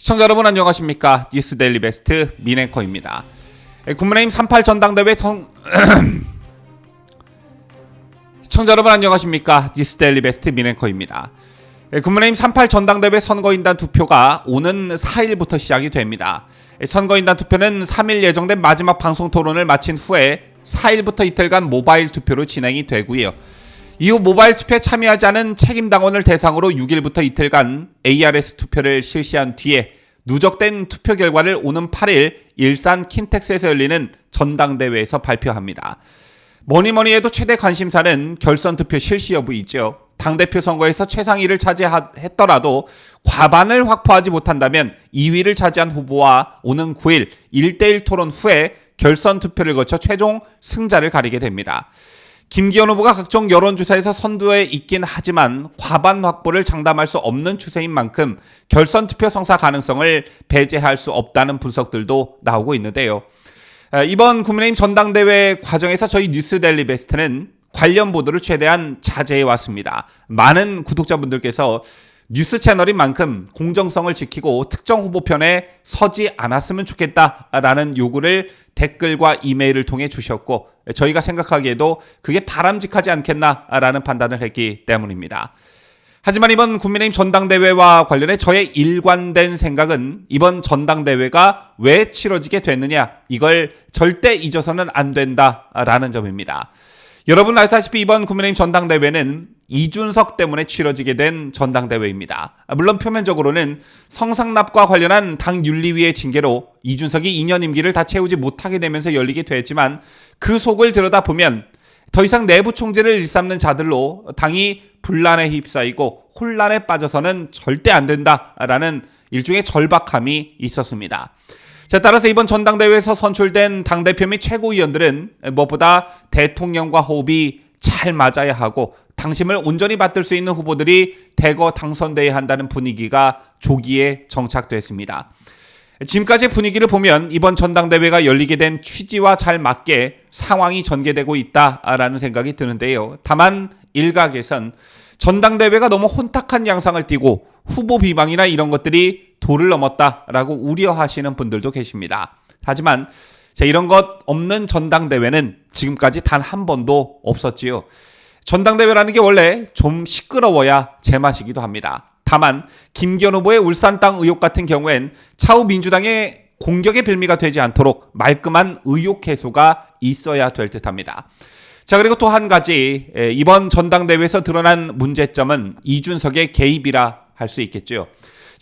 시청자 여러분 안녕하십니까? 뉴스데일리 베스트 민앵커입니다. 국민의힘 38 전당대회 시청자 여러분 안녕하십니까? 뉴스데일리 베스트 민앵커입니다. 국민의힘 38 전당대회 선거인단 투표가 오는 4일부터 시작이 됩니다. 선거인단 투표는 3일 예정된 마지막 방송 토론을 마친 후에 4일부터 이틀간 모바일 투표로 진행이 되고요. 이후 모바일 투표에 참여하지 않은 책임당원을 대상으로 6일부터 이틀간 ARS 투표를 실시한 뒤에 누적된 투표 결과를 오는 8일 일산 킨텍스에서 열리는 전당대회에서 발표합니다. 뭐니뭐니 해도 최대 관심사는 결선 투표 실시 여부이죠. 당대표 선거에서 최상위를 차지했더라도 과반을 확보하지 못한다면 2위를 차지한 후보와 오는 9일 1대1 토론 후에 결선 투표를 거쳐 최종 승자를 가리게 됩니다. 김기현 후보가 각종 여론조사에서 선두에 있긴 하지만 과반 확보를 장담할 수 없는 추세인 만큼 결선 투표 성사 가능성을 배제할 수 없다는 분석들도 나오고 있는데요. 이번 국민의힘 전당대회 과정에서 저희 뉴스데일리 베스트는 관련 보도를 최대한 자제해 왔습니다. 많은 구독자분들께서 뉴스 채널인 만큼 공정성을 지키고 특정 후보 편에 서지 않았으면 좋겠다라는 요구를 댓글과 이메일을 통해 주셨고 저희가 생각하기에도 그게 바람직하지 않겠나라는 판단을 했기 때문입니다. 하지만 이번 국민의힘 전당대회와 관련해 저의 일관된 생각은 이번 전당대회가 왜 치러지게 됐느냐 이걸 절대 잊어서는 안 된다라는 점입니다. 여러분 아시다시피 이번 국민의힘 전당대회는 이준석 때문에 치러지게 된 전당대회입니다. 물론 표면적으로는 성상납과 관련한 당 윤리위의 징계로 이준석이 2년 임기를 다 채우지 못하게 되면서 열리게 됐지만 그 속을 들여다보면 더 이상 내부 총질을 일삼는 자들로 당이 분란에 휩싸이고 혼란에 빠져서는 절대 안 된다라는 일종의 절박함이 있었습니다. 자, 따라서 이번 전당대회에서 선출된 당대표 및 최고위원들은 무엇보다 대통령과 호흡이 잘 맞아야 하고 당심을 온전히 받들 수 있는 후보들이 대거 당선돼야 한다는 분위기가 조기에 정착됐습니다. 지금까지의 분위기를 보면 이번 전당대회가 열리게 된 취지와 잘 맞게 상황이 전개되고 있다라는 생각이 드는데요. 다만 일각에선 전당대회가 너무 혼탁한 양상을 띠고 후보 비방이나 이런 것들이 도를 넘었다라고 우려하시는 분들도 계십니다. 하지만 이런 것 없는 전당대회는 지금까지 단 한 번도 없었지요. 전당대회라는 게 원래 좀 시끄러워야 제맛이기도 합니다. 다만 김기현 후보의 울산 땅 의혹 같은 경우엔 차후 민주당의 공격의 빌미가 되지 않도록 말끔한 의혹 해소가 있어야 될 듯합니다. 자, 그리고 또 한 가지 이번 전당대회에서 드러난 문제점은 이준석의 개입이라 할 수 있겠죠.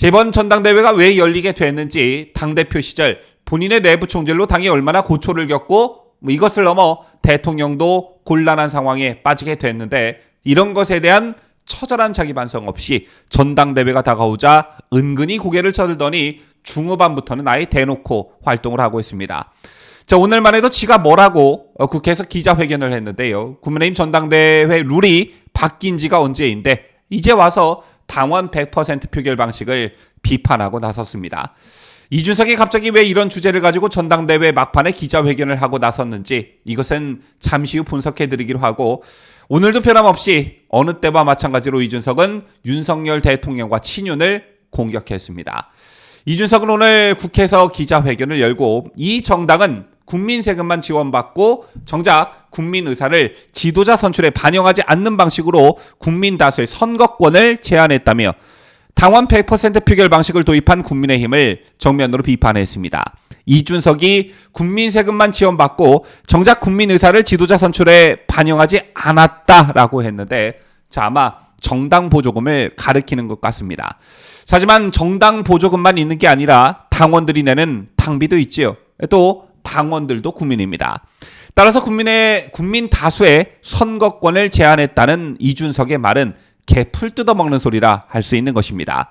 이번 전당대회가 왜 열리게 됐는지 당대표 시절 본인의 내부 총질로 당이 얼마나 고초를 겪고 이것을 넘어 대통령도 곤란한 상황에 빠지게 됐는데 이런 것에 대한 처절한 자기 반성 없이 전당대회가 다가오자 은근히 고개를 쳐들더니 중후반부터는 아예 대놓고 활동을 하고 있습니다. 자, 오늘만 해도 지가 뭐라고 국회에서 기자회견을 했는데요. 국민의힘 전당대회 룰이 바뀐 지가 언제인데 이제 와서 당원 100% 표결 방식을 비판하고 나섰습니다. 이준석이 갑자기 왜 이런 주제를 가지고 전당대회 막판에 기자회견을 하고 나섰는지 이것은 잠시 후 분석해드리기로 하고 오늘도 변함없이 어느 때와 마찬가지로 이준석은 윤석열 대통령과 친윤을 공격했습니다. 이준석은 오늘 국회에서 기자회견을 열고 이 정당은 국민 세금만 지원받고 정작 국민 의사를 지도자 선출에 반영하지 않는 방식으로 국민 다수의 선거권을 제한했다며 당원 100% 표결 방식을 도입한 국민의힘을 정면으로 비판했습니다. 이준석이 국민 세금만 지원받고 정작 국민 의사를 지도자 선출에 반영하지 않았다라고 했는데 아마 정당 보조금을 가리키는 것 같습니다. 하지만 정당 보조금만 있는 게 아니라 당원들이 내는 당비도 있지요. 또 당원들도 국민입니다. 따라서 국민 다수의 선거권을 제한했다는 이준석의 말은 개풀 뜯어먹는 소리라 할 수 있는 것입니다.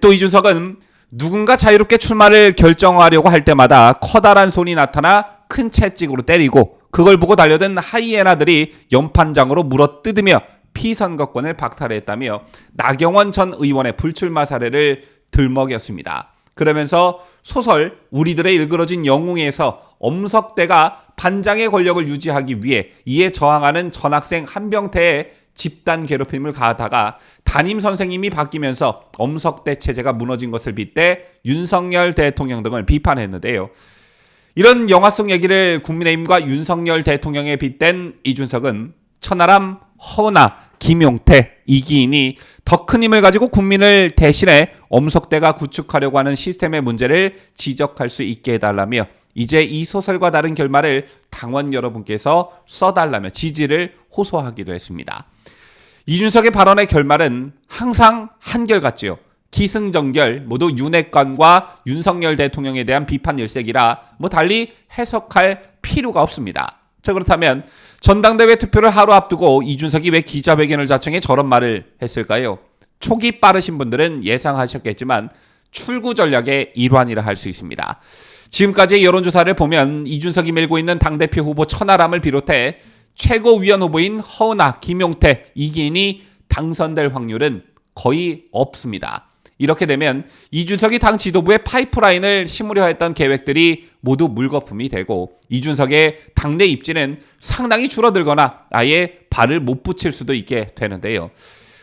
또 이준석은 누군가 자유롭게 출마를 결정하려고 할 때마다 커다란 손이 나타나 큰 채찍으로 때리고 그걸 보고 달려든 하이에나들이 연판장으로 물어뜯으며 피선거권을 박탈했다며 나경원 전 의원의 불출마 사례를 들먹였습니다. 그러면서 소설 우리들의 일그러진 영웅에서 엄석대가 반장의 권력을 유지하기 위해 이에 저항하는 전학생 한병태의 집단 괴롭힘을 가하다가 담임 선생님이 바뀌면서 엄석대 체제가 무너진 것을 빗대 윤석열 대통령 등을 비판했는데요. 이런 영화 속 얘기를 국민의힘과 윤석열 대통령에 빗댄 이준석은 천하람, 허은하, 김용태, 이기인이 더 큰 힘을 가지고 국민을 대신해 엄석대가 구축하려고 하는 시스템의 문제를 지적할 수 있게 해달라며 이제 이 소설과 다른 결말을 당원 여러분께서 써달라며 지지를 호소하기도 했습니다. 이준석의 발언의 결말은 항상 한결같지요. 기승전결 모두 윤핵관과 윤석열 대통령에 대한 비판 일색이라 달리 해석할 필요가 없습니다. 자, 그렇다면 전당대회 투표를 하루 앞두고 이준석이 왜 기자회견을 자청해 저런 말을 했을까요? 촉이 빠르신 분들은 예상하셨겠지만 출구 전략의 일환이라 할 수 있습니다. 지금까지의 여론조사를 보면 이준석이 밀고 있는 당대표 후보 천하람을 비롯해 최고위원 후보인 허은하, 김용태, 이기인이 당선될 확률은 거의 없습니다. 이렇게 되면 이준석이 당 지도부의 파이프라인을 심으려 했던 계획들이 모두 물거품이 되고 이준석의 당내 입지는 상당히 줄어들거나 아예 발을 못 붙일 수도 있게 되는데요.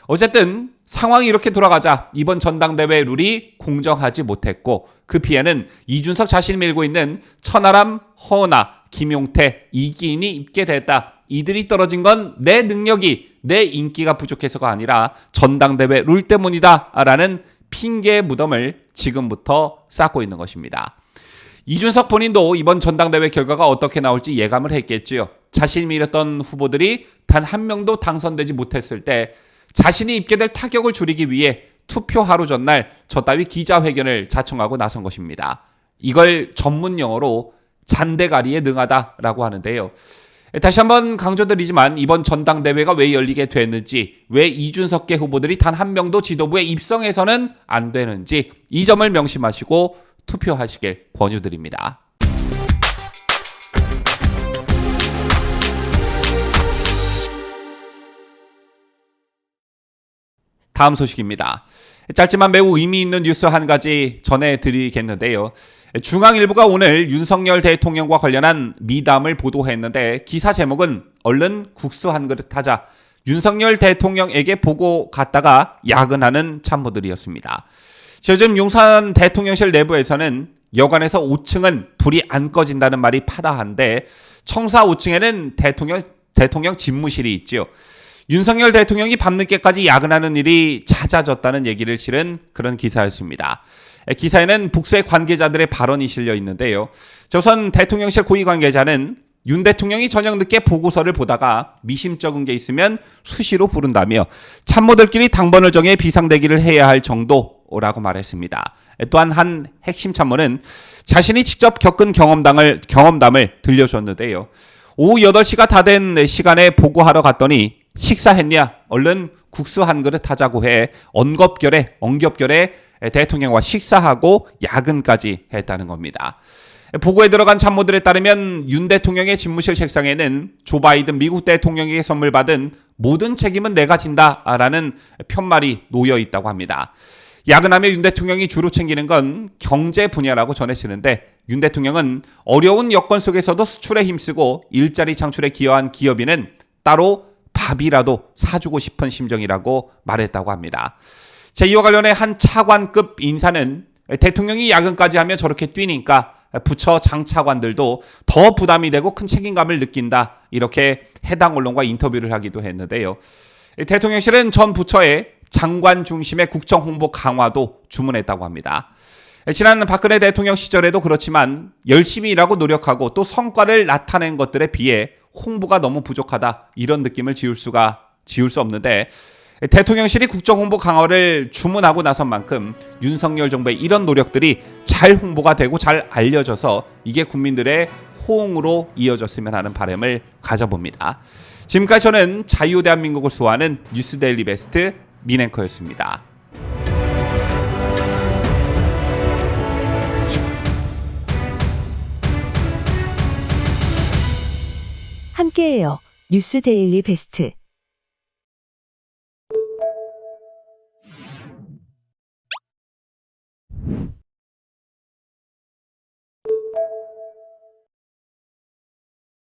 어쨌든 상황이 이렇게 돌아가자 이번 전당대회 룰이 공정하지 못했고 그 피해는 이준석 자신이 밀고 있는 천하람, 허은하, 김용태, 이기인이 입게 됐다. 이들이 떨어진 건 내 능력이, 내 인기가 부족해서가 아니라 전당대회 룰 때문이다 라는 핑계의 무덤을 지금부터 쌓고 있는 것입니다. 이준석 본인도 이번 전당대회 결과가 어떻게 나올지 예감을 했겠지요. 자신이 밀었던 후보들이 단 한 명도 당선되지 못했을 때 자신이 입게 될 타격을 줄이기 위해 투표 하루 전날 저 따위 기자회견을 자청하고 나선 것입니다. 이걸 전문 용어로 잔대가리에 능하다라고 하는데요. 다시 한번 강조드리지만 이번 전당대회가 왜 열리게 됐는지, 왜 이준석계 후보들이 단 한 명도 지도부에 입성해서는 안 되는지 이 점을 명심하시고 투표하시길 권유드립니다. 다음 소식입니다. 짧지만 매우 의미 있는 뉴스 한 가지 전해드리겠는데요. 중앙일보가 오늘 윤석열 대통령과 관련한 미담을 보도했는데 기사 제목은 얼른 국수 한 그릇 하자. 윤석열 대통령에게 보고 갔다가 야근하는 참모들이었습니다. 요즘 용산 대통령실 내부에서는 여관에서 5층은 불이 안 꺼진다는 말이 파다한데 청사 5층에는 대통령 집무실이 있죠. 윤석열 대통령이 밤늦게까지 야근하는 일이 잦아졌다는 얘기를 실은 그런 기사였습니다. 기사에는 북수의 관계자들의 발언이 실려 있는데요. 우선 대통령실 고위 관계자는 윤 대통령이 저녁 늦게 보고서를 보다가 미심쩍은 게 있으면 수시로 부른다며 참모들끼리 당번을 정해 비상대기를 해야 할 정도라고 말했습니다. 또한 한 핵심 참모는 자신이 직접 겪은 경험담을 들려줬는데요. 오후 8시가 다 된 시간에 보고하러 갔더니 식사했냐? 얼른 국수 한 그릇 하자고 해 엉겁결에 대통령과 식사하고 야근까지 했다는 겁니다. 보고에 들어간 참모들에 따르면 윤 대통령의 집무실 책상에는 조 바이든 미국 대통령에게 선물 받은 모든 책임은 내가 진다라는 편말이 놓여 있다고 합니다. 야근하며 윤 대통령이 주로 챙기는 건 경제 분야라고 전해지는데 윤 대통령은 어려운 여건 속에서도 수출에 힘쓰고 일자리 창출에 기여한 기업인은 따로 밥이라도 사주고 싶은 심정이라고 말했다고 합니다. 이와 관련해 한 차관급 인사는 대통령이 야근까지 하며 저렇게 뛰니까 부처 장차관들도 더 부담이 되고 큰 책임감을 느낀다. 이렇게 해당 언론과 인터뷰를 하기도 했는데요. 대통령실은 전 부처에 장관 중심의 국정 홍보 강화도 주문했다고 합니다. 지난 박근혜 대통령 시절에도 그렇지만 열심히 일하고 노력하고 또 성과를 나타낸 것들에 비해 홍보가 너무 부족하다. 이런 느낌을 지울 수 없는데 대통령실이 국정홍보 강화를 주문하고 나선 만큼 윤석열 정부의 이런 노력들이 잘 홍보가 되고 잘 알려져서 이게 국민들의 호응으로 이어졌으면 하는 바람을 가져봅니다. 지금까지 저는 자유대한민국을 수호하는 뉴스데일리 베스트 민앵커였습니다. 함께해요. 뉴스데일리 베스트.